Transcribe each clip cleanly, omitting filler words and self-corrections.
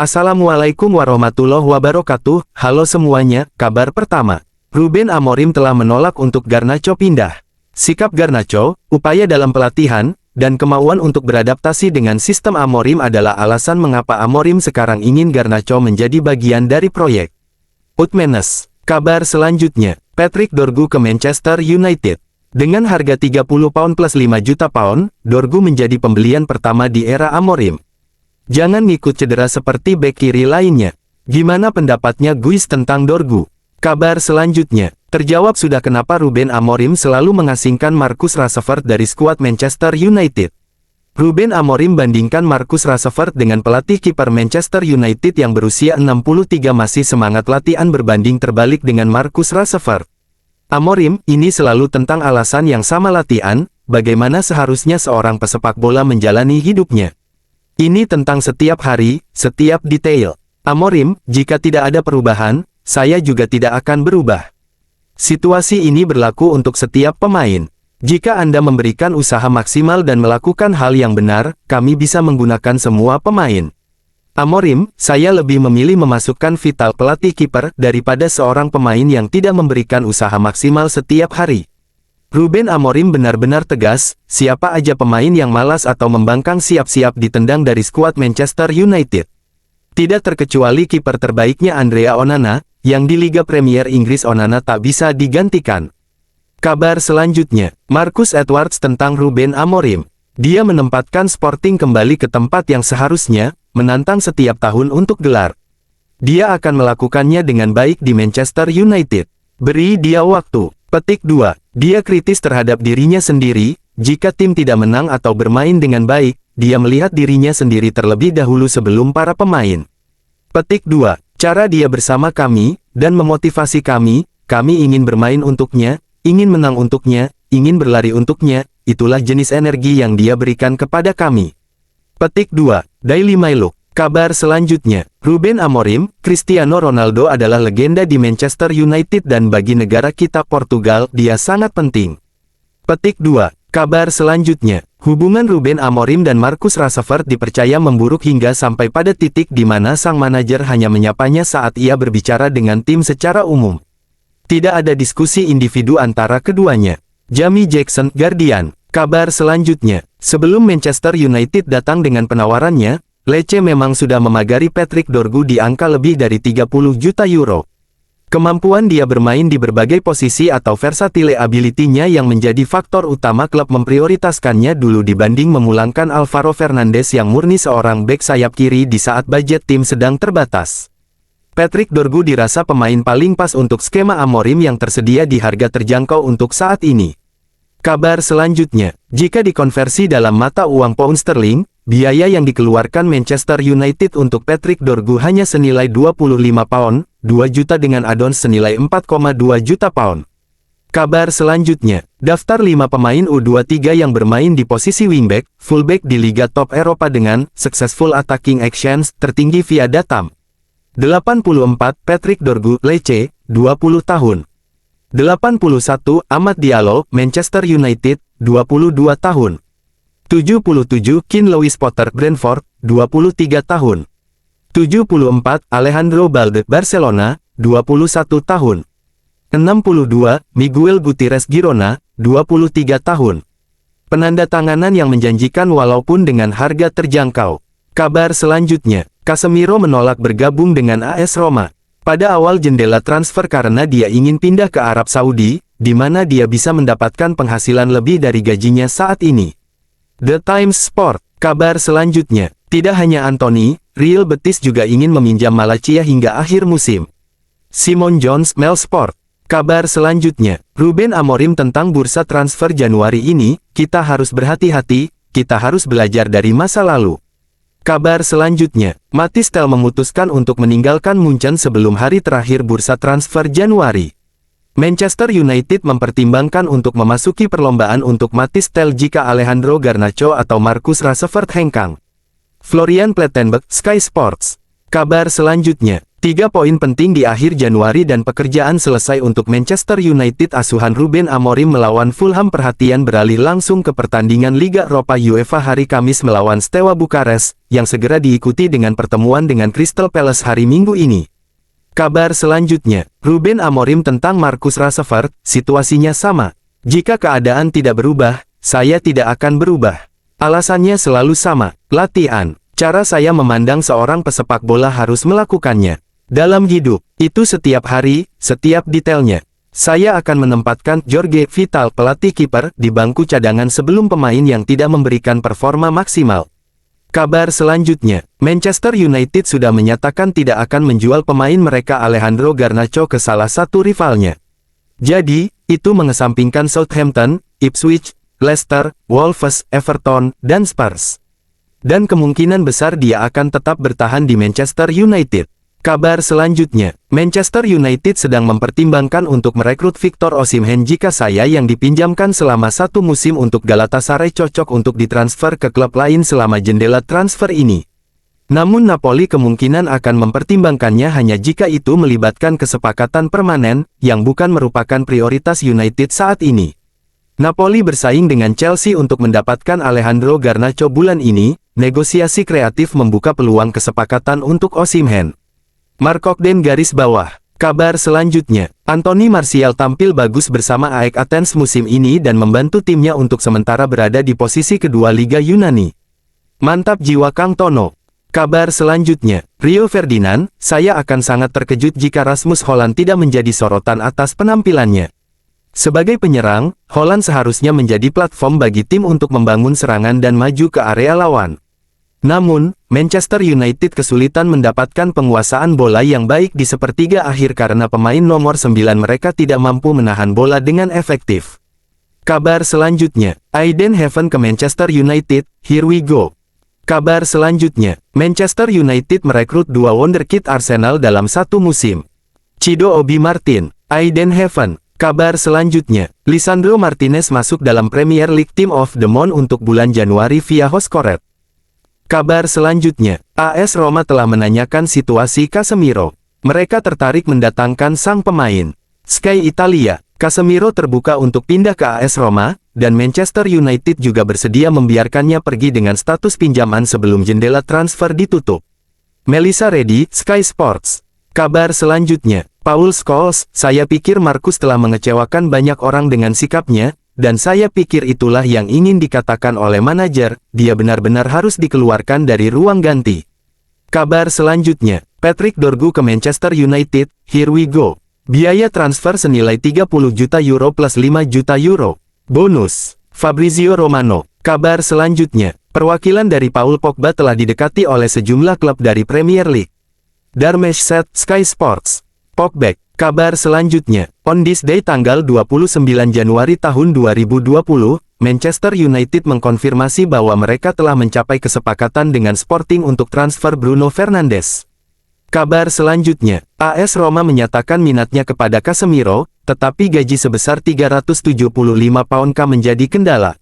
Assalamualaikum warahmatullahi wabarakatuh. Halo semuanya, kabar pertama. Ruben Amorim telah menolak untuk Garnacho pindah. Sikap Garnacho, upaya dalam pelatihan, dan kemauan untuk beradaptasi dengan sistem Amorim adalah alasan mengapa Amorim sekarang ingin Garnacho menjadi bagian dari proyek. Utmenes. Kabar selanjutnya, Patrick Dorgu ke Manchester United. Dengan harga 30 pound plus 5 juta pound, Dorgu menjadi pembelian pertama di era Amorim. Jangan ngikut cedera seperti bek kiri lainnya. Gimana pendapatnya Guys tentang Dorgu? Kabar selanjutnya, terjawab sudah kenapa Ruben Amorim selalu mengasingkan Marcus Rashford dari skuad Manchester United. Ruben Amorim bandingkan Marcus Rashford dengan pelatih kiper Manchester United yang berusia 63 masih semangat latihan berbanding terbalik dengan Marcus Rashford. Amorim, ini selalu tentang alasan yang sama latihan, bagaimana seharusnya seorang pesepak bola menjalani hidupnya. Ini tentang setiap hari, setiap detail. Amorim, jika tidak ada perubahan, saya juga tidak akan berubah. Situasi ini berlaku untuk setiap pemain. Jika Anda memberikan usaha maksimal dan melakukan hal yang benar, kami bisa menggunakan semua pemain. Amorim, saya lebih memilih memasukkan Vital pelatih kiper daripada seorang pemain yang tidak memberikan usaha maksimal setiap hari. Ruben Amorim benar-benar tegas, siapa aja pemain yang malas atau membangkang siap-siap ditendang dari skuad Manchester United. Tidak terkecuali kiper terbaiknya Andrea Onana, yang di Liga Premier Inggris Onana tak bisa digantikan. Kabar selanjutnya, Marcus Edwards tentang Ruben Amorim. Dia menempatkan Sporting kembali ke tempat yang seharusnya, menantang setiap tahun untuk gelar. Dia akan melakukannya dengan baik di Manchester United. Beri dia waktu. Petik 2. Dia kritis terhadap dirinya sendiri, jika tim tidak menang atau bermain dengan baik, dia melihat dirinya sendiri terlebih dahulu sebelum para pemain. Petik 2. Cara dia bersama kami, dan memotivasi kami ingin bermain untuknya, ingin menang untuknya, ingin berlari untuknya, itulah jenis energi yang dia berikan kepada kami. Petik 2. Daily Mail. Kabar selanjutnya, Ruben Amorim, Cristiano Ronaldo adalah legenda di Manchester United dan bagi negara kita Portugal, dia sangat penting. Petik 2. Kabar selanjutnya, hubungan Ruben Amorim dan Marcus Rashford dipercaya memburuk hingga sampai pada titik di mana sang manajer hanya menyapanya saat ia berbicara dengan tim secara umum. Tidak ada diskusi individu antara keduanya. Jamie Jackson, Guardian. Kabar selanjutnya, sebelum Manchester United datang dengan penawarannya, Lecce memang sudah memagari Patrick Dorgu di angka lebih dari 30 juta euro. Kemampuan dia bermain di berbagai posisi atau versatile ability-nya yang menjadi faktor utama klub memprioritaskannya dulu dibanding memulangkan Alvaro Fernandes yang murni seorang bek sayap kiri di saat budget tim sedang terbatas. Patrick Dorgu dirasa pemain paling pas untuk skema Amorim yang tersedia di harga terjangkau untuk saat ini. Kabar selanjutnya, jika dikonversi dalam mata uang pound sterling, biaya yang dikeluarkan Manchester United untuk Patrick Dorgu hanya senilai 25 pound, 2 juta dengan add-ons senilai 4,2 juta pound. Kabar selanjutnya, daftar 5 pemain U23 yang bermain di posisi wingback, fullback di Liga Top Eropa dengan successful attacking actions tertinggi via Datam. 84 Patrick Dorgu, Lecce, 20 tahun. 81 Amad Diallo, Manchester United, 22 tahun. 77 Keane Lewis Potter, Brentford, 23 tahun. 74 Alejandro Balde, Barcelona, 21 tahun. 62 Miguel Gutierrez, Girona, 23 tahun. Penandatanganan yang menjanjikan walaupun dengan harga terjangkau. Kabar selanjutnya, Casemiro menolak bergabung dengan AS Roma pada awal jendela transfer karena dia ingin pindah ke Arab Saudi, di mana dia bisa mendapatkan penghasilan lebih dari gajinya saat ini. The Times Sport. Kabar selanjutnya, tidak hanya Anthony, Real Betis juga ingin meminjam Malacia hingga akhir musim. Simon Jones, Mail Sport. Kabar selanjutnya, Ruben Amorim tentang bursa transfer Januari ini, kita harus berhati-hati, kita harus belajar dari masa lalu. Kabar selanjutnya, Mathys Tel memutuskan untuk meninggalkan Munchen sebelum hari terakhir bursa transfer Januari. Manchester United mempertimbangkan untuk memasuki perlombaan untuk Mathys Tel jika Alejandro Garnacho atau Marcus Rashford hengkang. Florian Plettenberg, Sky Sports. Kabar selanjutnya, 3 poin penting di akhir Januari dan pekerjaan selesai untuk Manchester United asuhan Ruben Amorim melawan Fulham. Perhatian beralih langsung ke pertandingan Liga Eropa UEFA hari Kamis melawan Steaua Bukares, yang segera diikuti dengan pertemuan dengan Crystal Palace hari Minggu ini. Kabar selanjutnya, Ruben Amorim tentang Marcus Rashford, situasinya sama. Jika keadaan tidak berubah, saya tidak akan berubah. Alasannya selalu sama, latihan. Cara saya memandang seorang pesepak bola harus melakukannya. Dalam hidup, itu setiap hari, setiap detailnya. Saya akan menempatkan Jorge Vital pelatih kiper di bangku cadangan sebelum pemain yang tidak memberikan performa maksimal. Kabar selanjutnya, Manchester United sudah menyatakan tidak akan menjual pemain mereka Alejandro Garnacho ke salah satu rivalnya. Jadi, itu mengesampingkan Southampton, Ipswich, Leicester, Wolves, Everton, dan Spurs. Dan kemungkinan besar dia akan tetap bertahan di Manchester United. Kabar selanjutnya, Manchester United sedang mempertimbangkan untuk merekrut Victor Osimhen jika saya yang dipinjamkan selama 1 musim untuk Galatasaray cocok untuk ditransfer ke klub lain selama jendela transfer ini. Namun Napoli kemungkinan akan mempertimbangkannya hanya jika itu melibatkan kesepakatan permanen, yang bukan merupakan prioritas United saat ini. Napoli bersaing dengan Chelsea untuk mendapatkan Alejandro Garnacho bulan ini, negosiasi kreatif membuka peluang kesepakatan untuk Osimhen. Markokden garis bawah. Kabar selanjutnya, Anthony Martial tampil bagus bersama AEK Athens musim ini dan membantu timnya untuk sementara berada di posisi kedua Liga Yunani. Mantap jiwa Kang Tono. Kabar selanjutnya, Rio Ferdinand, saya akan sangat terkejut jika Rasmus Hojlund tidak menjadi sorotan atas penampilannya. Sebagai penyerang, Hojlund seharusnya menjadi platform bagi tim untuk membangun serangan dan maju ke area lawan. Namun, Manchester United kesulitan mendapatkan penguasaan bola yang baik di sepertiga akhir karena pemain nomor 9 mereka tidak mampu menahan bola dengan efektif. Kabar selanjutnya, Aiden Heaven ke Manchester United, here we go. Kabar selanjutnya, Manchester United merekrut 2 wonderkid Arsenal dalam 1 musim. Chido Obi Martin, Aiden Heaven. Kabar selanjutnya, Lisandro Martinez masuk dalam Premier League Team of the Month untuk bulan Januari via Hotspot. Kabar selanjutnya, AS Roma telah menanyakan situasi Casemiro. Mereka tertarik mendatangkan sang pemain. Sky Italia, Casemiro terbuka untuk pindah ke AS Roma, dan Manchester United juga bersedia membiarkannya pergi dengan status pinjaman sebelum jendela transfer ditutup. Melissa Reddy, Sky Sports. Kabar selanjutnya, Paul Scholes, saya pikir Marcus telah mengecewakan banyak orang dengan sikapnya, dan saya pikir itulah yang ingin dikatakan oleh manajer, dia benar-benar harus dikeluarkan dari ruang ganti. Kabar selanjutnya, Patrick Dorgu ke Manchester United, here we go. Biaya transfer senilai 30 juta euro plus 5 juta euro. Bonus, Fabrizio Romano. Kabar selanjutnya, perwakilan dari Paul Pogba telah didekati oleh sejumlah klub dari Premier League. Darmesh Set, Sky Sports. Pogba. Kabar selanjutnya, on this day tanggal 29 Januari tahun 2020, Manchester United mengkonfirmasi bahwa mereka telah mencapai kesepakatan dengan Sporting untuk transfer Bruno Fernandes. Kabar selanjutnya, AS Roma menyatakan minatnya kepada Casemiro, tetapi gaji sebesar 375 pound menjadi kendala.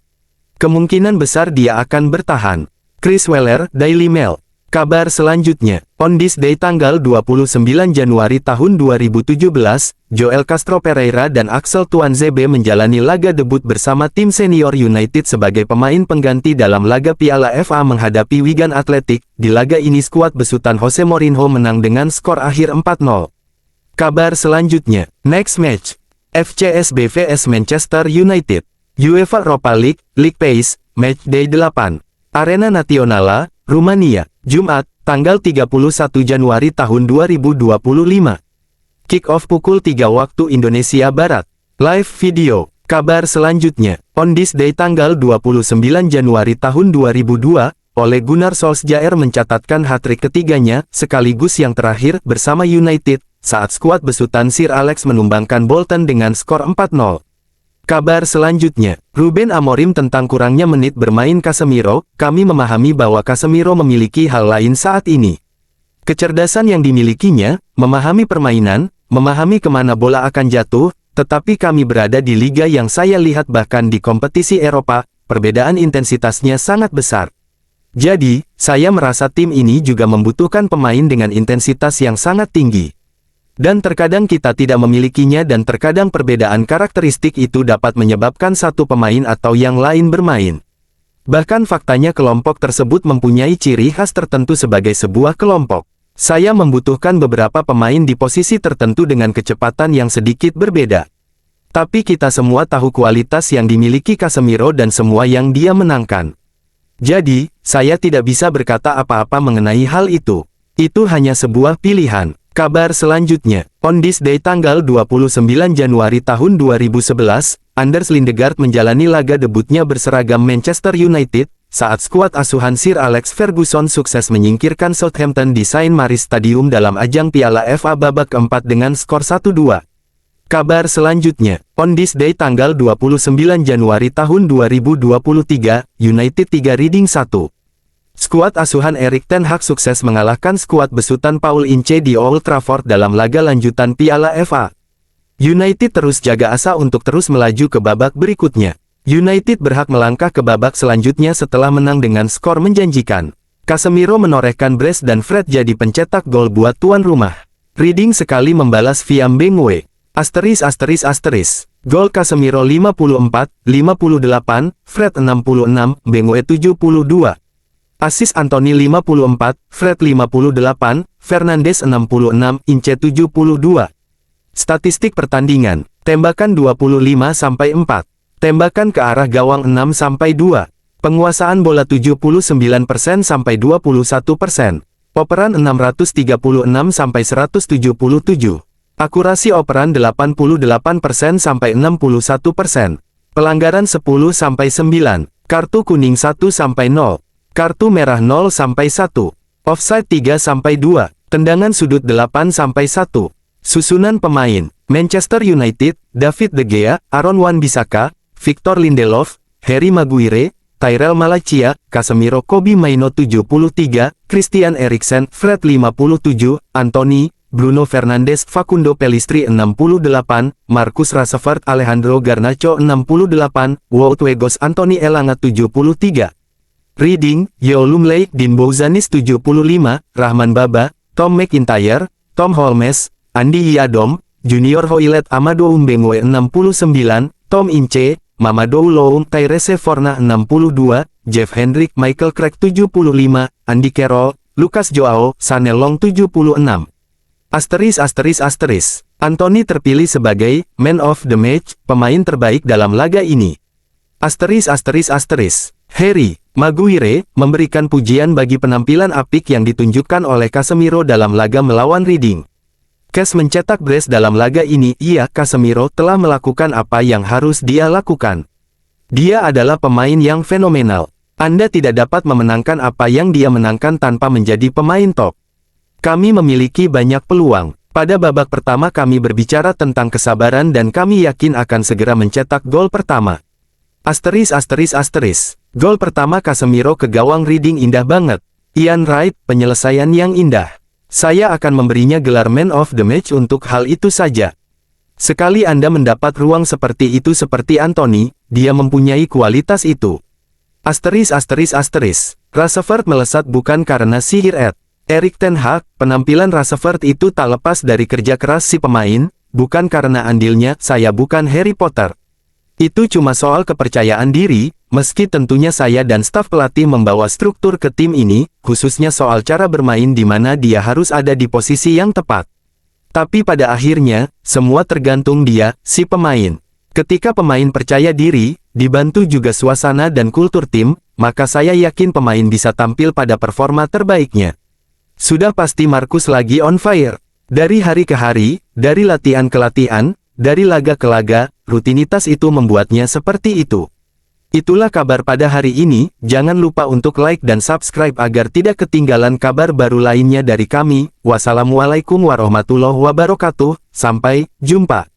Kemungkinan besar dia akan bertahan. Chris Weller, Daily Mail. Kabar selanjutnya, on this day tanggal 29 Januari tahun 2017, Joel Castro Pereira dan Axel Tuanzebe menjalani laga debut bersama tim senior United sebagai pemain pengganti dalam laga Piala FA menghadapi Wigan Athletic. Di laga ini skuad besutan Jose Mourinho menang dengan skor akhir 4-0. Kabar selanjutnya, next match, FCSB vs Manchester United, UEFA Europa League, League Pace, Match Day 8, Arena Națională, Rumania. Jumat, tanggal 31 Januari tahun 2025. Kick-off pukul 3 waktu Indonesia Barat. Live video. Kabar selanjutnya, on this day tanggal 29 Januari tahun 2002, Ole Gunnar Solskjaer mencatatkan hat-trick ketiganya, sekaligus yang terakhir, bersama United, saat skuad besutan Sir Alex menumbangkan Bolton dengan skor 4-0. Kabar selanjutnya, Ruben Amorim tentang kurangnya menit bermain Casemiro, kami memahami bahwa Casemiro memiliki hal lain saat ini. Kecerdasan yang dimilikinya, memahami permainan, memahami kemana bola akan jatuh, tetapi kami berada di liga yang saya lihat bahkan di kompetisi Eropa, perbedaan intensitasnya sangat besar. Jadi, saya merasa tim ini juga membutuhkan pemain dengan intensitas yang sangat tinggi. Dan terkadang kita tidak memilikinya dan terkadang perbedaan karakteristik itu dapat menyebabkan satu pemain atau yang lain bermain. Bahkan faktanya kelompok tersebut mempunyai ciri khas tertentu sebagai sebuah kelompok. Saya membutuhkan beberapa pemain di posisi tertentu dengan kecepatan yang sedikit berbeda. Tapi kita semua tahu kualitas yang dimiliki Casemiro dan semua yang dia menangkan. Jadi, saya tidak bisa berkata apa-apa mengenai hal itu. Itu hanya sebuah pilihan. Kabar selanjutnya, on this day tanggal 29 Januari tahun 2011, Anders Lindegaard menjalani laga debutnya berseragam Manchester United, saat skuad asuhan Sir Alex Ferguson sukses menyingkirkan Southampton di St. Mary's Stadium dalam ajang Piala FA babak keempat dengan skor 1-2. Kabar selanjutnya, on this day tanggal 29 Januari tahun 2023, United 3 Reading 1. Skuad asuhan Erik ten Hag sukses mengalahkan skuad besutan Paul Ince di Old Trafford dalam laga lanjutan Piala FA. United terus jaga asa untuk terus melaju ke babak berikutnya. United berhak melangkah ke babak selanjutnya setelah menang dengan skor menjanjikan. Casemiro menorehkan brace dan Fred jadi pencetak gol buat tuan rumah. Reading sekali membalas via Mbengwe. Gol Casemiro 54, 58, Fred 66, Mbengwe 72. Asis Anthony 54, Fred 58, Fernandes 66, Ince 72. Statistik pertandingan, tembakan 25-4, tembakan ke arah gawang 6-2, penguasaan bola 79%-21%, operan 636-177. Akurasi operan 88%-61%. Pelanggaran 10-9. Kartu kuning 1-0. Kartu merah 0-1. Offside 3-2. Tendangan sudut 8-1. Susunan pemain: Manchester United, David De Gea, Aaron Wan-Bissaka, Victor Lindelof, Harry Maguire, Tyrell Malacia, Casemiro, Kobbie Mainoo 73, Christian Eriksen, Fred 57, Anthony, Bruno Fernandes, Facundo Pellistri 68, Marcus Rashford, Alejandro Garnacho 68, Wout Weghorst, Anthony Elanga 73. Reading, Yeolum Leigh, Dean Bouzanis 75, Rahman Baba, Tom McIntyre, Tom Holmes, Andy Yiadom, Junior Hoilett, Amadou Mbengwe 69, Tom Ince, Mamadou Loum, Tyrese Fornah 62, Jeff Hendrick, Michael Craig 75, Andy Carroll, Lucas Joao, Sanelong 76. Anthony terpilih sebagai Man of the Match, pemain terbaik dalam laga ini. Harry Maguire memberikan pujian bagi penampilan apik yang ditunjukkan oleh Casemiro dalam laga melawan Reading. Kes mencetak brace dalam laga ini. Casemiro telah melakukan apa yang harus dia lakukan. Dia adalah pemain yang fenomenal. Anda tidak dapat memenangkan apa yang dia menangkan tanpa menjadi pemain top. Kami memiliki banyak peluang. Pada babak pertama kami berbicara tentang kesabaran dan kami yakin akan segera mencetak gol pertama. Gol pertama Casemiro ke gawang Reading indah banget. Ian Wright, penyelesaian yang indah. Saya akan memberinya gelar Man of the Match untuk hal itu saja. Sekali Anda mendapat ruang seperti itu seperti Anthony, dia mempunyai kualitas itu. Rashford melesat bukan karena sihir Erik ten Hag, penampilan Rashford itu tak lepas dari kerja keras si pemain, bukan karena andilnya. Saya bukan Harry Potter. Itu cuma soal kepercayaan diri, meski tentunya saya dan staf pelatih membawa struktur ke tim ini, khususnya soal cara bermain di mana dia harus ada di posisi yang tepat. Tapi pada akhirnya, semua tergantung dia, si pemain. Ketika pemain percaya diri, dibantu juga suasana dan kultur tim, maka saya yakin pemain bisa tampil pada performa terbaiknya. Sudah pasti Marcus lagi on fire. Dari hari ke hari, dari latihan ke latihan, dari laga ke laga, rutinitas itu membuatnya seperti itu. Itulah kabar pada hari ini. Jangan lupa untuk like dan subscribe agar tidak ketinggalan kabar baru lainnya dari kami. Wassalamualaikum warahmatullahi wabarakatuh. Sampai jumpa.